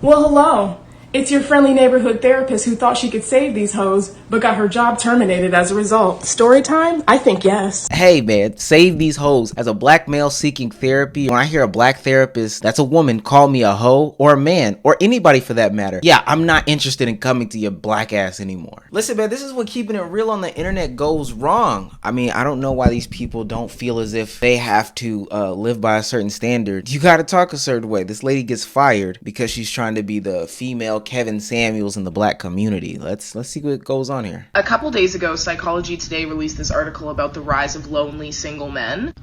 Well, hello. It's your friendly neighborhood therapist who thought she could save these hoes, but got her job terminated as a result. Story time? I think yes. Hey man, save these hoes. As a black male seeking therapy, when I hear a black therapist that's a woman call me a hoe or a man or anybody for that matter, yeah, I'm not interested in coming to your black ass anymore. Listen man, this is what keeping it real on the internet goes wrong. I mean, I don't know why these people don't feel as if they have to live by a certain standard. You gotta talk a certain way. This lady gets fired because she's trying to be the female Kevin Samuels in the black community. Let's see what goes on here. A couple days ago, Psychology Today released this article about the rise of lonely single men.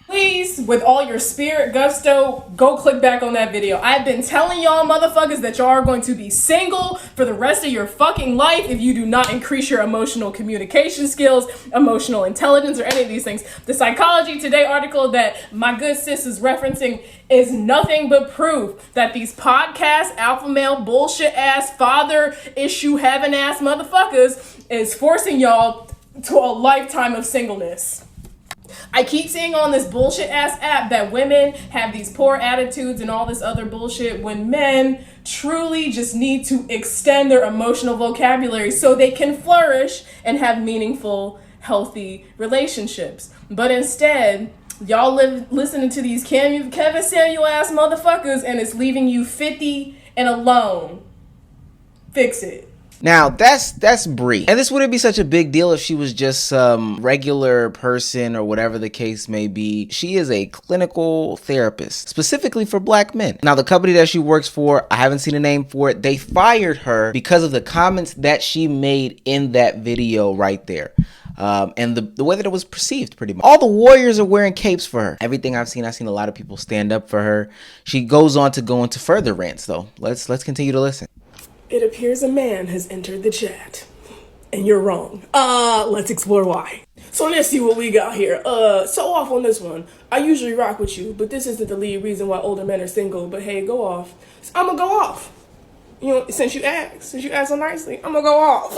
Please, with all your spirit gusto, go click back on that video. I've been telling y'all motherfuckers that y'all are going to be single for the rest of your fucking life if you do not increase your emotional communication skills, emotional intelligence, or any of these things. The Psychology Today article that my good sis is referencing is nothing but proof that these podcast alpha male bullshit ass father issue having ass motherfuckers is forcing y'all to a lifetime of singleness. I keep seeing on this bullshit ass app that women have these poor attitudes and all this other bullshit when men truly just need to extend their emotional vocabulary so they can flourish and have meaningful, healthy relationships. But instead, y'all listening to these Kevin Samuel ass motherfuckers and it's leaving you 50 and alone. Fix it. Now, that's Brie. And this wouldn't be such a big deal if she was just some regular person or whatever the case may be. She is a clinical therapist, specifically for black men. Now, the company that she works for, I haven't seen a name for it. They fired her because of the comments that she made in that video right there. And the way that it was perceived, pretty much. All the warriors are wearing capes for her. Everything I've seen a lot of people stand up for her. She goes on to go into further rants, though. Let's continue to listen. It appears a man has entered the chat. And you're wrong. Let's explore why. So let's see what we got here. So off on this one. I usually rock with you, but this isn't the lead reason why older men are single. But hey, go off. So I'm gonna go off. You know, since you asked so nicely, I'm gonna go off.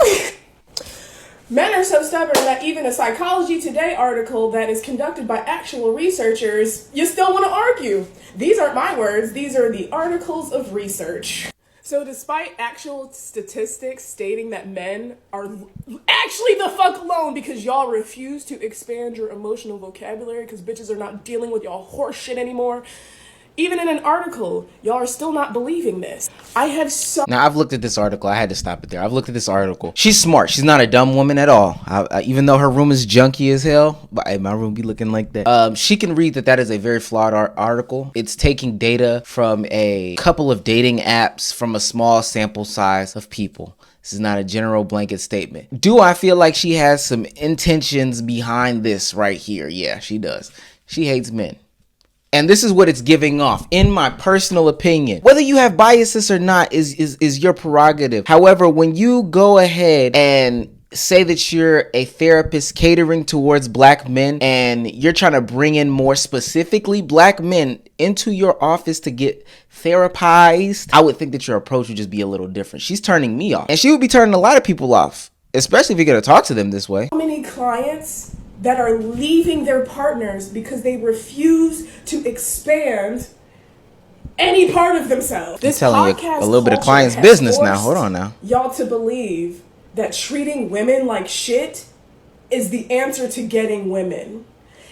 Men are so stubborn that even a Psychology Today article that is conducted by actual researchers, you still want to argue. These aren't my words. These are the articles of research. So despite actual statistics stating that men are actually the fuck alone because y'all refuse to expand your emotional vocabulary because bitches are not dealing with y'all horse shit anymore, even in an article, y'all are still not believing this. Now, I've looked at this article. I had to stop it there. I've looked at this article. She's smart. She's not a dumb woman at all. Even though her room is junky as hell, but my room be looking like that. She can read that is a very flawed article. It's taking data from a couple of dating apps from a small sample size of people. This is not a general blanket statement. Do I feel like she has some intentions behind this right here? Yeah, she does. She hates men. And this is what it's giving off, in my personal opinion. Whether you have biases or not is your prerogative. However, when you go ahead and say that you're a therapist catering towards black men and you're trying to bring in more specifically black men into your office to get therapized, I would think that your approach would just be a little different. She's turning me off. And she would be turning a lot of people off, especially if you're going to talk to them this way. How many clients that are leaving their partners because they refuse to expand any part of themselves? This telling you a little bit of client's business now. Hold on now. Y'all to believe that treating women like shit is the answer to getting women.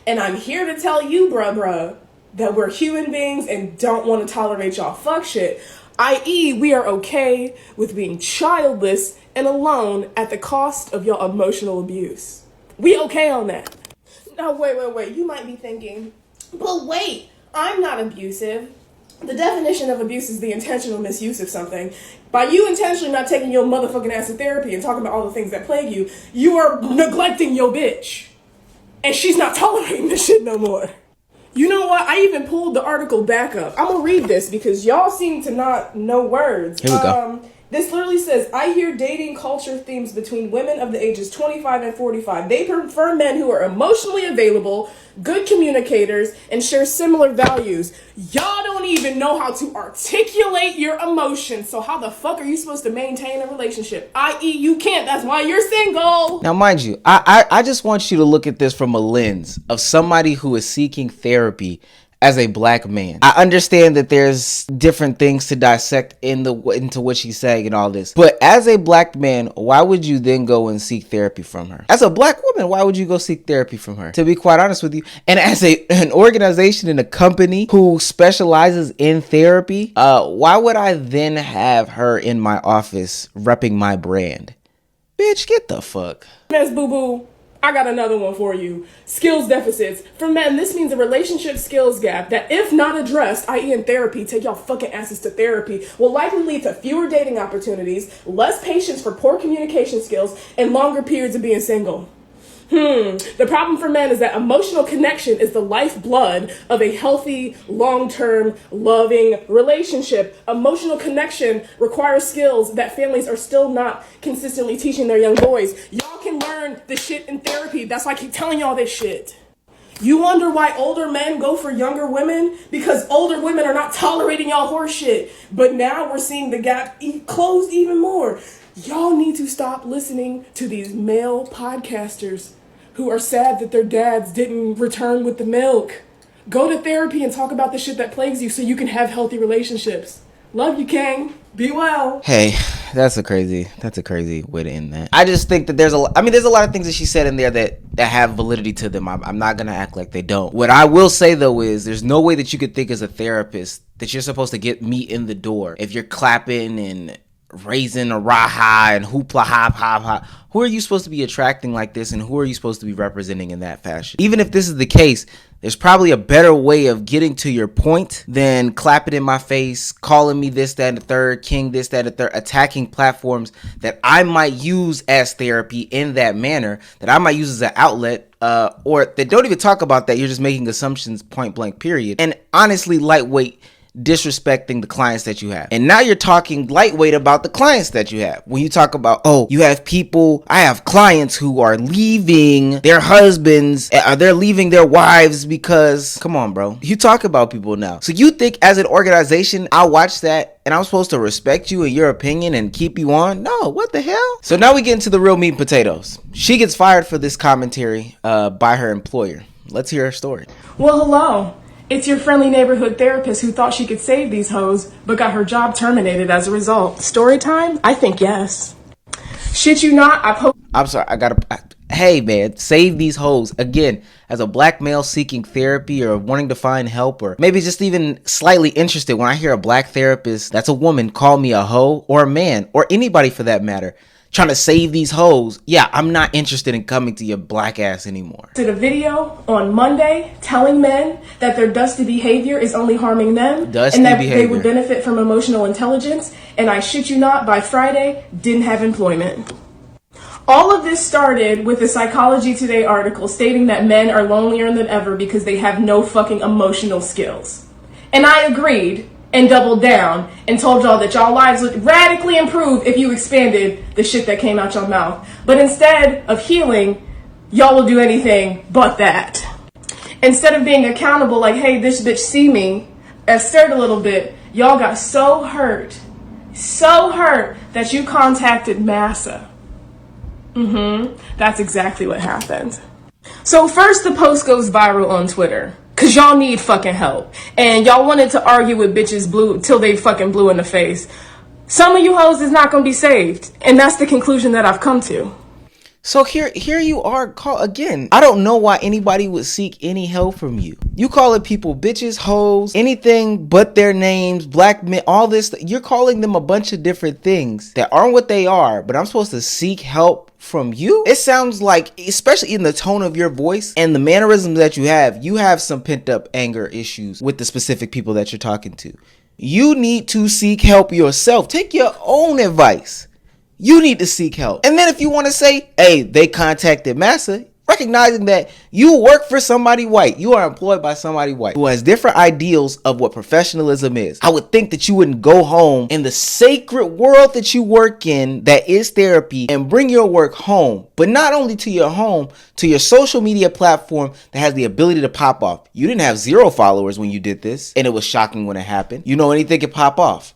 And I'm here to tell you, bruh, that we're human beings and don't want to tolerate y'all fuck shit. I.e., we are okay with being childless and alone at the cost of your emotional abuse. We okay on that. Now, wait. You might be thinking, but wait, I'm not abusive. The definition of abuse is the intentional misuse of something. By you intentionally not taking your motherfucking ass to therapy and talking about all the things that plague you, you are neglecting your bitch. And she's not tolerating this shit no more. You know what? I even pulled the article back up. I'm gonna read this because y'all seem to not know words. Here we go. This literally says, I hear dating culture themes between women of the ages 25 and 45. They prefer men who are emotionally available, good communicators, and share similar values. Y'all don't even know how to articulate your emotions. So how the fuck are you supposed to maintain a relationship? I.e., you can't. That's why you're single. Now, mind you, I just want you to look at this from a lens of somebody who is seeking therapy as a black man. I understand that there's different things to dissect into what she's saying and all this, but as a black man, why would you then go and seek therapy from her? As a black woman, why would you go seek therapy from her? To be quite honest with you, and as an organization and a company who specializes in therapy, why would I then have her in my office repping my brand? Bitch, get the fuck. Miss Boo Boo, I got another one for you. Skills deficits. For men, this means a relationship skills gap that, if not addressed, i.e. in therapy, take y'all fucking asses to therapy, will likely lead to fewer dating opportunities, less patience for poor communication skills, and longer periods of being single. The problem for men is that emotional connection is the lifeblood of a healthy, long-term, loving relationship. Emotional connection requires skills that families are still not consistently teaching their young boys. Y'all can learn this shit in therapy. That's why I keep telling y'all this shit. You wonder why older men go for younger women? Because older women are not tolerating y'all horse shit. But now we're seeing the gap close even more. Y'all need to stop listening to these male podcasters who are sad that their dads didn't return with the milk. Go to therapy and talk about the shit that plagues you so you can have healthy relationships. Love you, Kang. Be well. Hey, that's a crazy way to end that. I just think that there's a lot of things that she said in there that have validity to them. I'm not going to act like they don't. What I will say, though, is there's no way that you could think as a therapist that you're supposed to get me in the door if you're clapping and raising a raha and hoopla hop hop hop. Who are you supposed to be attracting like this, and who are you supposed to be representing in that fashion? Even if this is the case, there's probably a better way of getting to your point than clapping in my face, calling me this, that, and the third, king, this, that, and the third, attacking platforms that I might use as therapy in that manner, that I might use as an outlet, or that don't even talk about that. You're just making assumptions, point blank, period. And honestly, lightweight, disrespecting the clients that you have. And now you're talking lightweight about the clients that you have. When you talk about, oh, you have people, I have clients who are leaving their husbands, they're leaving their wives because, come on, bro. You talk about people now. So you think as an organization, I'll watch that and I'm supposed to respect you and your opinion and keep you on? No, what the hell? So now we get into the real meat and potatoes. She gets fired for this commentary by her employer. Let's hear her story. Well, hello. It's your friendly neighborhood therapist who thought she could save these hoes, but got her job terminated as a result. Story time? I think yes. Shit you not, I'm sorry, hey man, save these hoes. Again, as a black male seeking therapy or wanting to find help, or maybe just even slightly interested, when I hear a black therapist that's a woman call me a hoe, or a man, or anybody for that matter, trying to save these hoes, yeah, I'm not interested in coming to your black ass anymore. Did a video on Monday telling men that their dusty behavior is only harming them, and that they would benefit from emotional intelligence, and I shit you not, by Friday, didn't have employment. All of this started with a Psychology Today article stating that men are lonelier than ever because they have no fucking emotional skills. And I agreed and doubled down and told y'all that y'all lives would radically improve if you expanded the shit that came out your mouth. But instead of healing, y'all will do anything but that. Instead of being accountable like, hey, this bitch see me, and stirred a little bit, y'all got so hurt that you contacted Massa. That's exactly what happened. So first the post goes viral on Twitter. Cause y'all need fucking help. And y'all wanted to argue with bitches blue till they fucking blue in the face. Some of you hoes is not gonna be saved. And that's the conclusion that I've come to. So here you are, again. I don't know why anybody would seek any help from you. You calling people bitches, hoes, anything but their names, black men, all this. You're calling them a bunch of different things that aren't what they are, but I'm supposed to seek help from you? It sounds like, especially in the tone of your voice and the mannerisms that you have some pent up anger issues with the specific people that you're talking to. You need to seek help yourself. Take your own advice. You need to seek help. And then if you want to say, hey, they contacted Massa, recognizing that you work for somebody white, you are employed by somebody white who has different ideals of what professionalism is. I would think that you wouldn't go home in the sacred world that you work in, that is therapy, and bring your work home. But not only to your home, to your social media platform that has the ability to pop off. You didn't have 0 followers when you did this, and it was shocking when it happened. You know anything can pop off.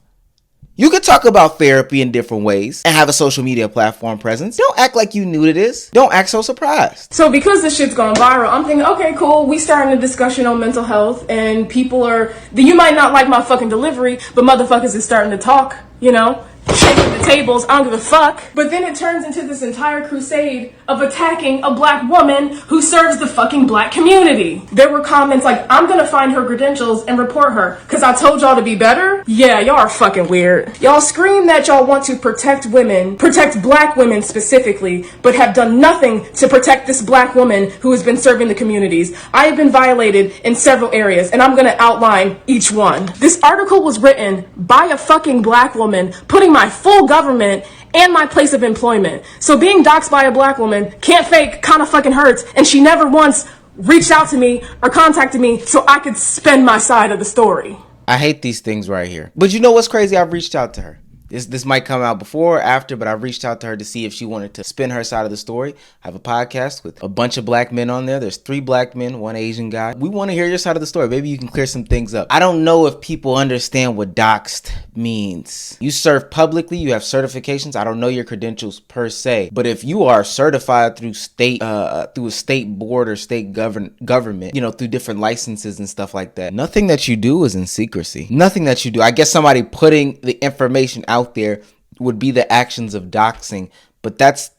You could talk about therapy in different ways and have a social media platform presence. Don't act like you knew to this. Don't act so surprised. So because this shit's gone viral, I'm thinking, okay, cool, we starting a discussion on mental health, and people are, you might not like my fucking delivery, but motherfuckers is starting to talk, you know? Shaking the tables, I don't give a fuck. But then it turns into this entire crusade of attacking a black woman who serves the fucking black community. There were comments like, I'm gonna find her credentials and report her, cause I told y'all to be better? Yeah, y'all are fucking weird. Y'all scream that y'all want to protect women, protect black women specifically, but have done nothing to protect this black woman who has been serving the communities. I have been violated in several areas, and I'm gonna outline each one. This article was written by a fucking black woman, putting my full government and my place of employment. So being doxxed by a black woman, can't fake, kind of fucking hurts, and she never once reached out to me or contacted me so I could spend my side of the story. I hate these things right here. But you know what's crazy? I've reached out to her. This might come out before or after, but I've reached out to her to see if she wanted to spin her side of the story. I have a podcast with a bunch of black men on there. There's 3 black men, 1 Asian guy. We want to hear your side of the story. Maybe you can clear some things up. I don't know if people understand what doxed means. You serve publicly, you have certifications. I don't know your credentials per se, but if you are certified through through a state board or state government, you know, through different licenses and stuff like that, nothing that you do is in secrecy. Nothing that you do. I guess somebody putting the information out there would be the actions of doxing, but that's,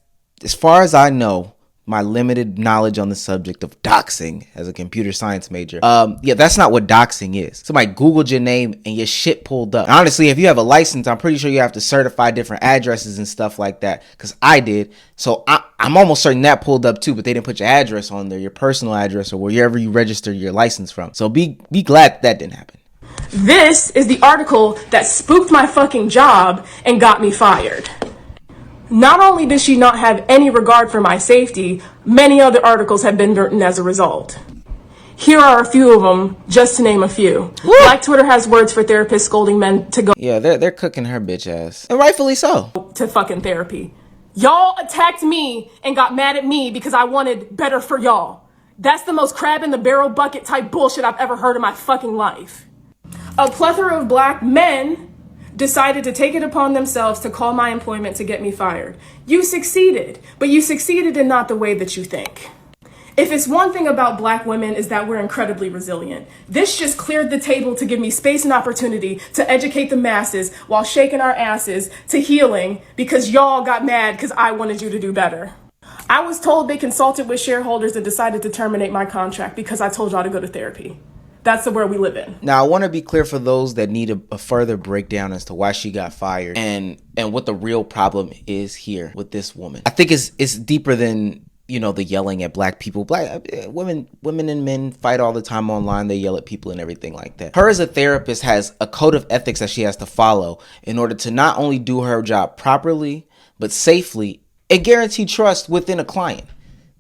as far as I know, my limited knowledge on the subject of doxing as a computer science major. Yeah, that's not what doxing is. Somebody Googled your name and your shit pulled up. And honestly, if you have a license, I'm pretty sure you have to certify different addresses and stuff like that, because I did. So I'm almost certain that pulled up too, but they didn't put your address on there, your personal address or wherever you registered your license from. So be glad that didn't happen. This is the article that spooked my fucking job and got me fired. Not only does she not have any regard for my safety, many other articles have been written as a result. Here are a few of them, just to name a few. Woo! Black Twitter has words for therapists scolding men to go Yeah, they're cooking her bitch ass. And rightfully so. To fucking therapy. Y'all attacked me and got mad at me because I wanted better for y'all. That's the most crab in the barrel bucket type bullshit I've ever heard in my fucking life. A plethora of black men decided to take it upon themselves to call my employment to get me fired. You succeeded, but you succeeded in not the way that you think. If it's one thing about black women is that we're incredibly resilient. This just cleared the table to give me space and opportunity to educate the masses while shaking our asses to healing because y'all got mad because I wanted you to do better. I was told they consulted with shareholders and decided to terminate my contract because I told y'all to go to therapy. That's the world we live in. Now, I want to be clear for those that need a further breakdown as to why she got fired and what the real problem is here with this woman. I think it's deeper than, you know, the yelling at black people. Black women and men fight all the time online. They yell at people and everything like that. Her as a therapist has a code of ethics that she has to follow in order to not only do her job properly, but safely and guarantee trust within a client.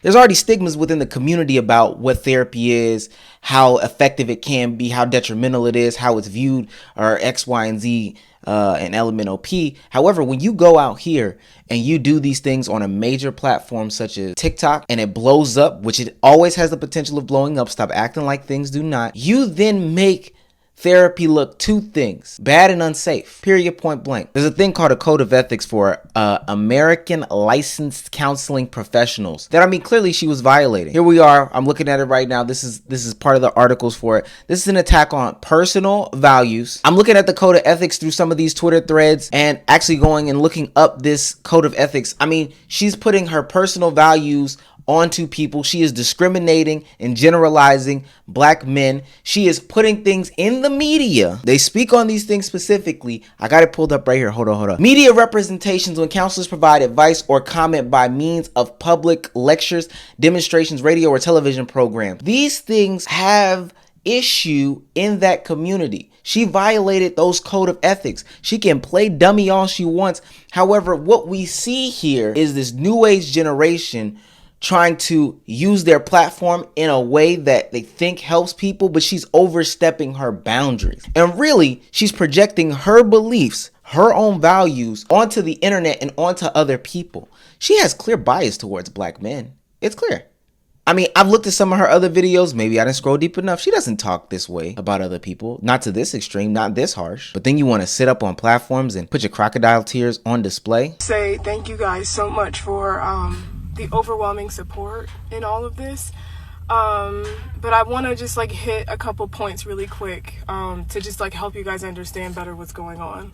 There's already stigmas within the community about what therapy is, how effective it can be, how detrimental it is, how it's viewed, or X, Y, and Z, and elemental P. However, when you go out here and you do these things on a major platform such as TikTok and it blows up, which it always has the potential of blowing up, stop acting like things do not, you then make therapy look 2 things: bad and unsafe. Period, point blank. There's a thing called a code of ethics for American licensed counseling professionals that, I mean, clearly she was violating. Here we are. I'm looking at it right now. This is part of the articles for it. This is an attack on personal values. I'm looking at the code of ethics through some of these Twitter threads and actually going and looking up this code of ethics. I mean, she's putting her personal values onto people. She is discriminating and generalizing black men. She is putting things in the media. They speak on these things specifically. I got it pulled up right here. Hold on. Media representations when counselors provide advice or comment by means of public lectures, demonstrations, radio or television programs. These things have issue in that community. She violated those code of ethics. She can play dummy all she wants. However, what we see here is this new age generation trying to use their platform in a way that they think helps people, but she's overstepping her boundaries. And really, she's projecting her beliefs, her own values onto the internet and onto other people. She has clear bias towards black men. It's clear. I mean, I've looked at some of her other videos. Maybe I didn't scroll deep enough. She doesn't talk this way about other people. Not to this extreme, not this harsh. But then you want to sit up on platforms and put your crocodile tears on display. Say thank you guys so much for the overwhelming support in all of this. But I want to just like hit a couple points really quick to just like help you guys understand better what's going on.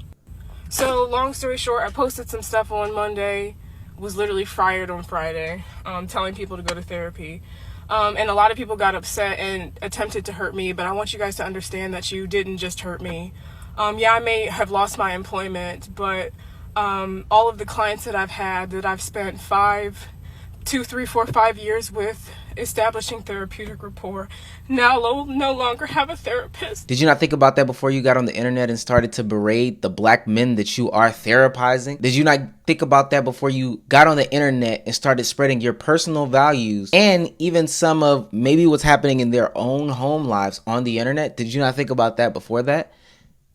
So long story short, I posted some stuff on Monday, was literally fired on Friday, telling people to go to therapy. And a lot of people got upset and attempted to hurt me, but I want you guys to understand that you didn't just hurt me. Yeah, I may have lost my employment, but all of the clients that I've had, that I've spent 2, 3, 4, 5 years with, establishing therapeutic rapport, now no longer have a therapist. Did you not think about that before you got on the internet and started to berate the black men that you are therapizing? Did you not think about that before you got on the internet and started spreading your personal values and even some of maybe what's happening in their own home lives on the internet? Did you not think about that before that?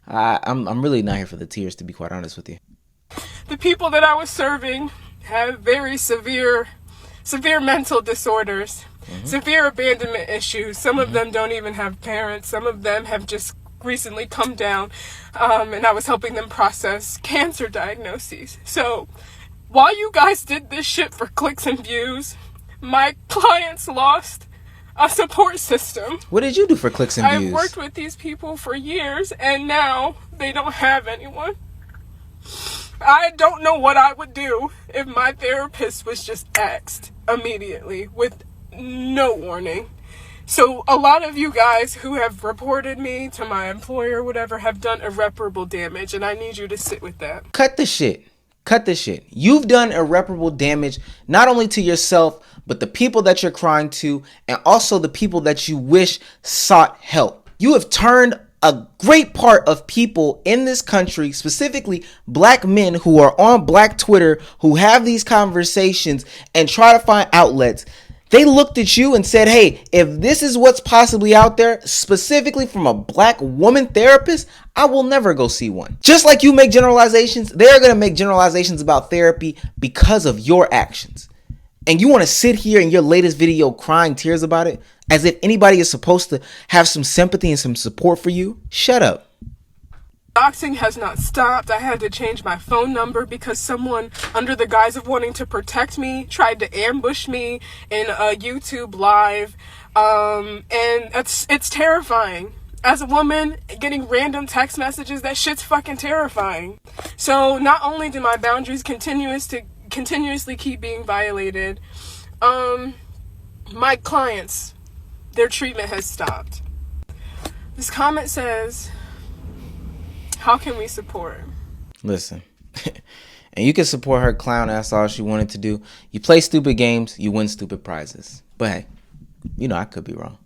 I'm really not here for the tears, to be quite honest with you. The people that I was serving have very severe mental disorders, severe abandonment issues. Some of them don't even have parents. Some of them have just recently come down, and I was helping them process cancer diagnoses. So while you guys did this shit for clicks and views, my clients lost a support system. What did you do for clicks and views? I've worked with these people for years, and now they don't have anyone. I don't know what I would do if my therapist was just axed immediately with no warning. So a lot of you guys who have reported me to my employer, whatever, have done irreparable damage, and I need you to sit with that. Cut the shit. Cut the shit. You've done irreparable damage, not only to yourself, but the people that you're crying to, and also the people that you wish sought help. You have turned a great part of people in this country, specifically black men who are on black Twitter, who have these conversations and try to find outlets. They looked at you and said, hey, if this is what's possibly out there, specifically from a black woman therapist, I will never go see one. Just like you make generalizations, they're going to make generalizations about therapy because of your actions. And you want to sit here in your latest video crying tears about it as if anybody is supposed to have some sympathy and some support for you? Shut up. Doxing has not stopped. I had to change my phone number because someone, under the guise of wanting to protect me, tried to ambush me in a YouTube live. And it's terrifying. As a woman, getting random text messages, that shit's fucking terrifying. So not only do my boundaries continuously keep being violated, my clients, their treatment has stopped. This comment says, how can we support? Listen, and you can support her clown ass all she wanted to do. You play stupid games, you win stupid prizes. But hey, I could be wrong.